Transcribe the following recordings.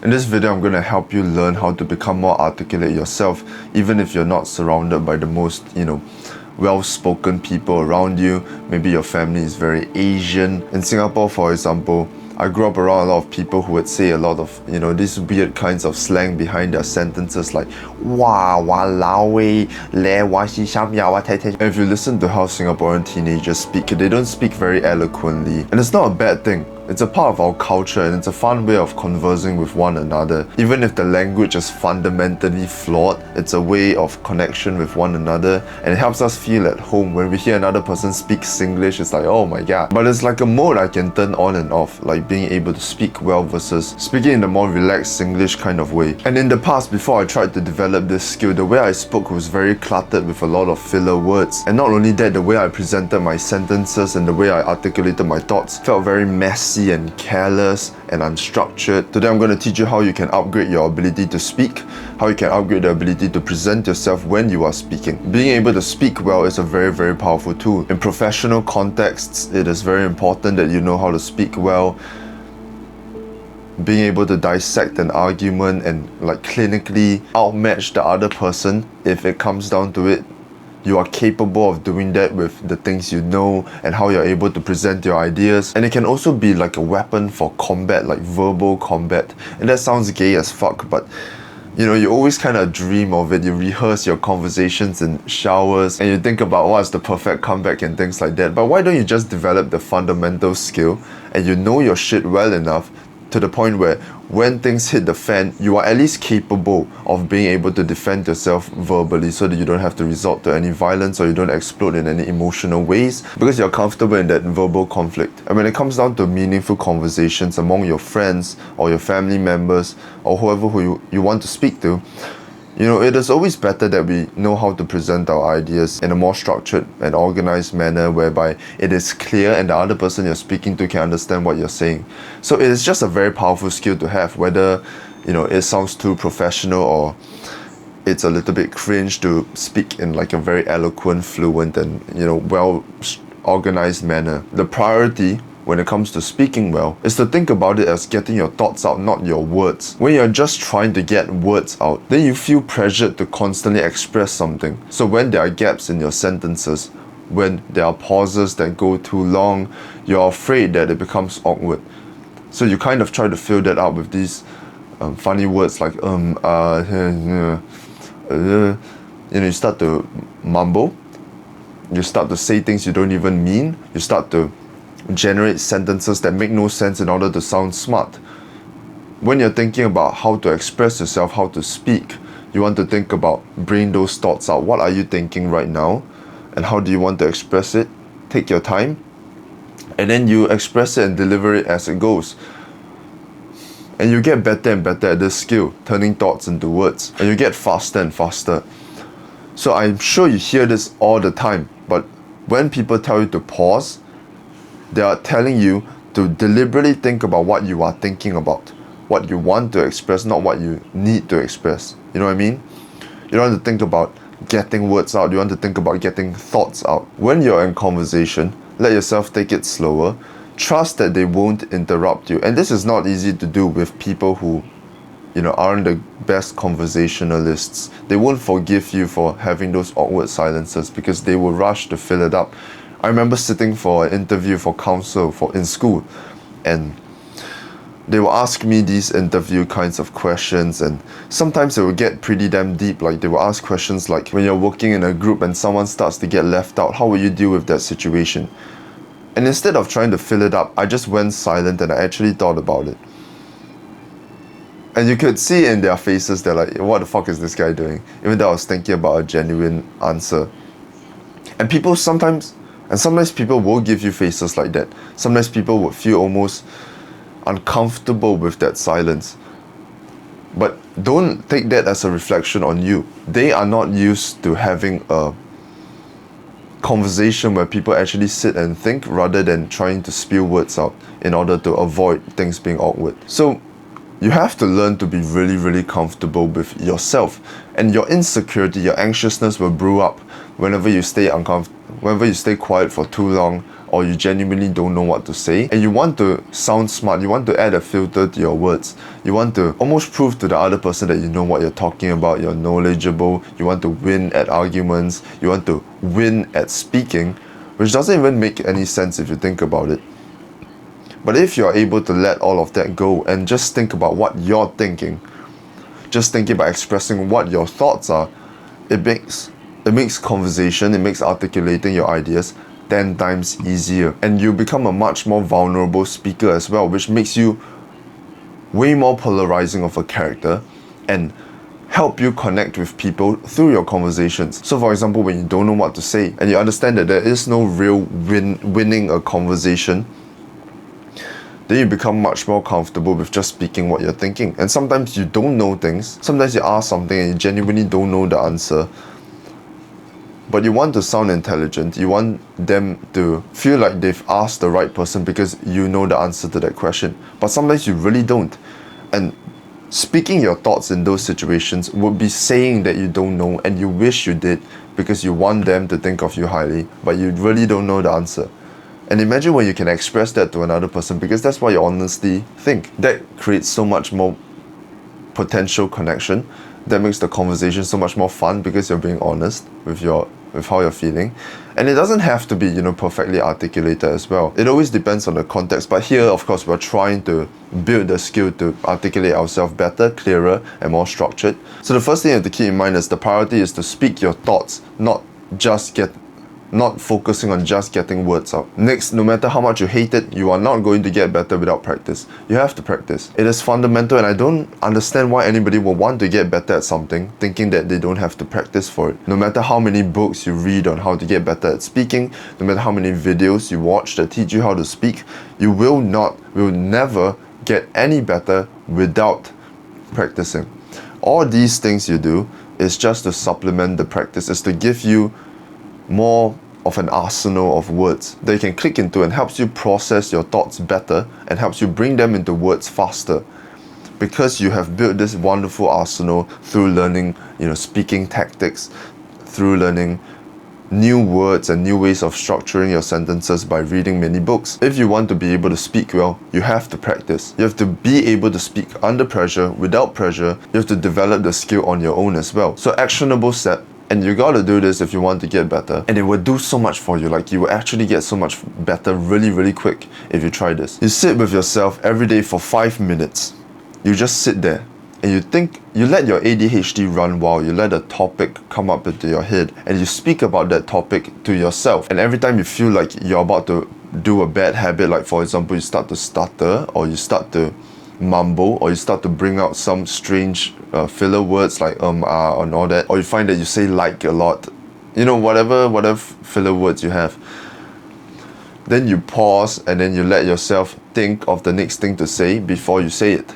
In this video, I'm going to help you learn how to become more articulate yourself, even if you're not surrounded by the most, well-spoken people around you. Maybe your family is very Asian. In Singapore, for example, I grew up around a lot of people who would say a lot of, these weird kinds of slang behind their sentences like "Wah, walao eh, le wa shi sham ya wa tai tai." And if you listen to how Singaporean teenagers speak, they don't speak very eloquently. And it's not a bad thing. It's a part of our culture and it's a fun way of conversing with one another. Even if the language is fundamentally flawed, it's a way of connection with one another and it helps us feel at home. When we hear another person speak Singlish, it's like, oh my god. But it's like a mode I can turn on and off, like being able to speak well versus speaking in a more relaxed Singlish kind of way. And in the past, before I tried to develop this skill, the way I spoke was very cluttered with a lot of filler words. And not only that, the way I presented my sentences and the way I articulated my thoughts felt very messy and careless and unstructured. Today I'm going to teach you how you can upgrade your ability to speak, how you can upgrade the ability to present yourself when you are speaking. Being able to speak well is a very, very powerful tool. In professional contexts, it is very important that you know how to speak well. Being able to dissect an argument and clinically outmatch the other person, if it comes down to it, you are capable of doing that with the things you know and how you're able to present your ideas. And it can also be like a weapon for combat, like verbal combat. And that sounds gay as fuck, but you always kind of dream of it. You rehearse your conversations in showers and you think about what's the perfect comeback and things like that. But why don't you just develop the fundamental skill and you know your shit well enough to the point where when things hit the fan, you are at least capable of being able to defend yourself verbally so that you don't have to resort to any violence or you don't explode in any emotional ways because you're comfortable in that verbal conflict. And when it comes down to meaningful conversations among your friends or your family members or whoever who you want to speak to, it is always better that we know how to present our ideas in a more structured and organized manner whereby it is clear and the other person you're speaking to can understand what you're saying. So it is just a very powerful skill to have, whether it sounds too professional or it's a little bit cringe to speak in like a very eloquent, fluent and well organized manner. The priority when it comes to speaking well is to think about it as getting your thoughts out, not your words. When you're just trying to get words out, then you feel pressured to constantly express something. So when there are gaps in your sentences, when there are pauses that go too long, you're afraid that it becomes awkward. So you kind of try to fill that up with these funny words like you start to mumble, you start to say things you don't even mean, you start to generate sentences that make no sense in order to sound smart. When you're thinking about how to express yourself, how to speak, you want to think about bringing those thoughts out. What are you thinking right now? And how do you want to express it? Take your time. And then you express it and deliver it as it goes. And you get better and better at this skill, turning thoughts into words. And you get faster and faster. So I'm sure you hear this all the time. But when people tell you to pause, they are telling you to deliberately think about what you are thinking about, what you want to express, not what you need to express. You know what I mean? You don't want to think about getting words out, you want to think about getting thoughts out. When you're in conversation, let yourself take it slower. Trust that they won't interrupt you. And this is not easy to do with people who aren't the best conversationalists. They won't forgive you for having those awkward silences because they will rush to fill it up. I remember sitting for an interview for counsel in school and they will ask me these interview kinds of questions and sometimes it will get pretty damn deep. Like they will ask questions like, when you're working in a group and someone starts to get left out, how will you deal with that situation? And instead of trying to fill it up, I just went silent and I actually thought about it. And you could see in their faces, they're like, what the fuck is this guy doing? Even though I was thinking about a genuine answer. And sometimes people will give you faces like that. Sometimes people would feel almost uncomfortable with that silence. But don't take that as a reflection on you. They are not used to having a conversation where people actually sit and think rather than trying to spew words out in order to avoid things being awkward. So you have to learn to be really, really comfortable with yourself. And your insecurity, your anxiousness will brew up whenever you stay whenever you stay quiet for too long, or you genuinely don't know what to say, and you want to sound smart, you want to add a filter to your words, you want to almost prove to the other person that you know what you're talking about, you're knowledgeable, you want to win at arguments, you want to win at speaking, which doesn't even make any sense if you think about it. But if you're able to let all of that go and just think about what you're thinking, just thinking about expressing what your thoughts are, it makes conversation, it makes articulating your ideas 10 times easier. And you become a much more vulnerable speaker as well, which makes you way more polarizing of a character and help you connect with people through your conversations. So for example, when you don't know what to say and you understand that there is no real winning a conversation, then you become much more comfortable with just speaking what you're thinking. And sometimes you don't know things. Sometimes you ask something and you genuinely don't know the answer. But you want to sound intelligent. You want them to feel like they've asked the right person because you know the answer to that question. But sometimes you really don't. And speaking your thoughts in those situations would be saying that you don't know and you wish you did because you want them to think of you highly, but you really don't know the answer. And imagine when you can express that to another person, because that's what you honestly think. That creates so much more potential connection. That makes the conversation so much more fun because you're being honest with how you're feeling. And it doesn't have to be, perfectly articulated as well. It always depends on the context. But here, of course, we're trying to build the skill to articulate ourselves better, clearer, and more structured. So the first thing you have to keep in mind is the priority is to speak your thoughts, not focusing on just getting words out. Next, no matter how much you hate it, you are not going to get better without practice. You have to practice. It is fundamental, and I don't understand why anybody would want to get better at something thinking that they don't have to practice for it. No matter how many books you read on how to get better at speaking, no matter how many videos you watch that teach you how to speak, you will never get any better without practicing. All these things you do is just to supplement the practice, is to give you more of an arsenal of words that you can click into and helps you process your thoughts better and helps you bring them into words faster, because you have built this wonderful arsenal through learning, speaking tactics, through learning new words and new ways of structuring your sentences by reading many books. If you want to be able to speak well, you have to practice. You have to be able to speak under pressure, without pressure. You have to develop the skill on your own as well. So actionable step. And you gotta do this if you want to get better. And it will do so much for you. Like, you will actually get so much better really, really quick if you try this. You sit with yourself every day for 5 minutes. You just sit there and you let your ADHD run wild. You let a topic come up into your head and you speak about that topic to yourself. And every time you feel like you're about to do a bad habit, like for example, you start to stutter or you start to mumble or you start to bring out some strange filler words like and all that, or you find that you say like a lot, whatever filler words you have, then you pause and then you let yourself think of the next thing to say before you say it.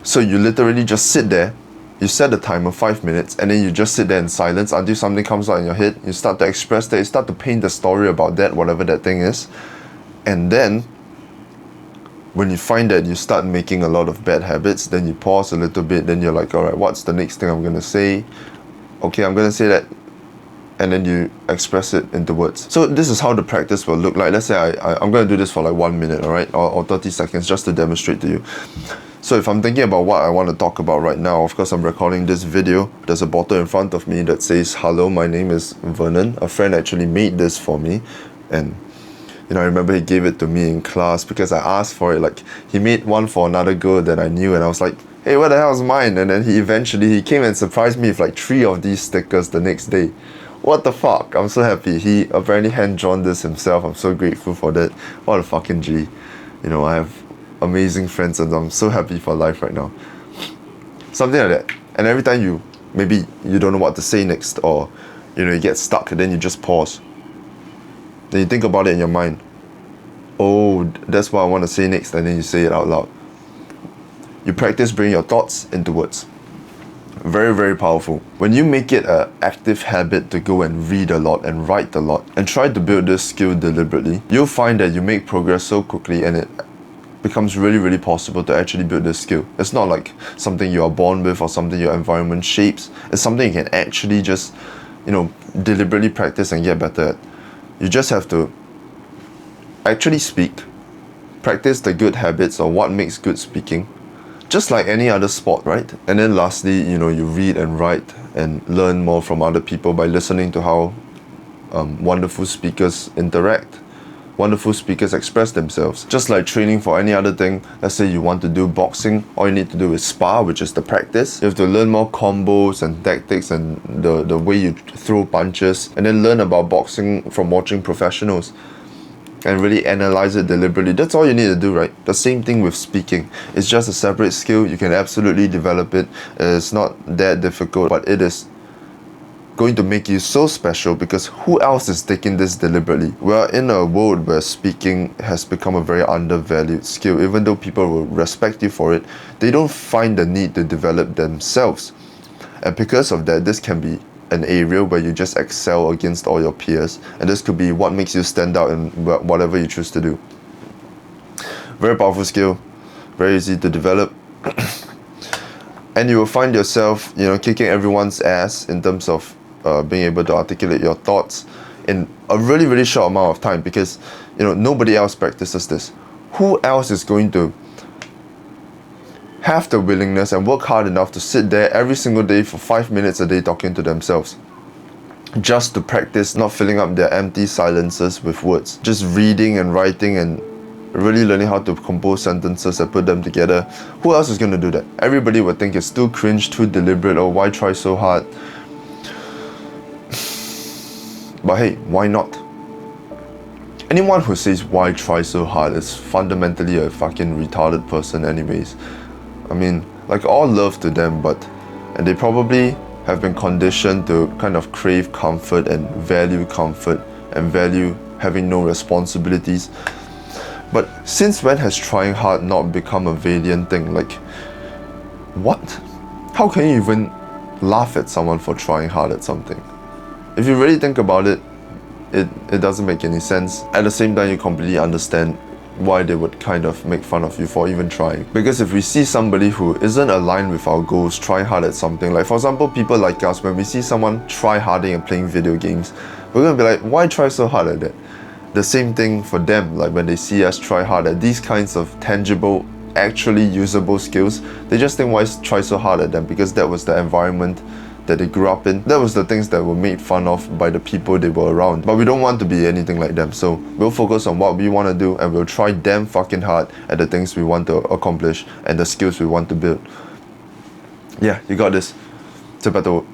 So you literally just sit there, you set a timer 5 minutes, and then you just sit there in silence until something comes out in your head. You start to express that, you start to paint the story about that, whatever that thing is. And then when you find that you start making a lot of bad habits, then you pause a little bit, then you're like, all right, what's the next thing I'm going to say? Okay, I'm going to say that. And then you express it into words. So this is how the practice will look like. Let's say I'm going to do this for like 1 minute, all right? Or 30 seconds just to demonstrate to you. So if I'm thinking about what I want to talk about right now, of course I'm recording this video. There's a bottle in front of me that says, hello, my name is Vernon. A friend actually made this for me. And I remember he gave it to me in class because I asked for it. Like, he made one for another girl that I knew, and I was like, hey, what the hell is mine? And then he came and surprised me with like 3 of these stickers the next day. What the fuck? I'm so happy. He apparently hand-drawn this himself. I'm so grateful for that. What a fucking G. I have amazing friends and I'm so happy for life right now. Something like that. And every time maybe you don't know what to say next, or you get stuck, and then you just pause. Then you think about it in your mind. Oh, that's what I want to say next, and then you say it out loud. You practice bringing your thoughts into words. Very, very powerful. When you make it an active habit to go and read a lot and write a lot and try to build this skill deliberately, you'll find that you make progress so quickly, and it becomes really, really possible to actually build this skill. It's not like something you are born with or something your environment shapes. It's something you can actually just, deliberately practice and get better at. You just have to actually speak, practice the good habits or what makes good speaking, just like any other sport, right? And then lastly, you read and write and learn more from other people by listening to how wonderful speakers interact. Wonderful speakers express themselves. Just like training for any other thing, let's say you want to do boxing, all you need to do is spar, which is the practice. You have to learn more combos and tactics and the way you throw punches, and then learn about boxing from watching professionals and really analyze it deliberately. That's all you need to do, right? The same thing with speaking. It's just a separate skill. You can absolutely develop it. It's not that difficult, but it is going to make you so special because who else is taking this deliberately? We're in a world where speaking has become a very undervalued skill. Even though people will respect you for it, they don't find the need to develop themselves. And because of that, this can be an area where you just excel against all your peers, and this could be what makes you stand out in whatever you choose to do. Very powerful skill, very easy to develop. And you will find yourself, kicking everyone's ass in terms of being able to articulate your thoughts in a really, really short amount of time, because nobody else practices this. Who else is going to have the willingness and work hard enough to sit there every single day for 5 minutes a day talking to themselves, just to practice not filling up their empty silences with words, just reading and writing and really learning how to compose sentences and put them together? Who else is going to do that? Everybody would think it's too cringe, too deliberate, or why try so hard? But hey, why not? Anyone who says why try so hard is fundamentally a fucking retarded person anyways. I mean, like, all love to them, and they probably have been conditioned to kind of crave comfort and value having no responsibilities. But since when has trying hard not become a valiant thing? Like, what? How can you even laugh at someone for trying hard at something? If you really think about it, it doesn't make any sense. At the same time, you completely understand why they would kind of make fun of you for even trying. Because if we see somebody who isn't aligned with our goals trying hard at something, like for example, people like us, when we see someone try harding and playing video games, we're gonna be like, why try so hard at that? The same thing for them, like when they see us try hard at these kinds of tangible, actually usable skills, they just think, why try so hard at them? Because that was the environment that they grew up in. That was the things that were made fun of by the people they were around. But we don't want to be anything like them, so we'll focus on what we want to do, and we'll try damn fucking hard at the things we want to accomplish and the skills we want to build. Yeah, you got this. It's a better work.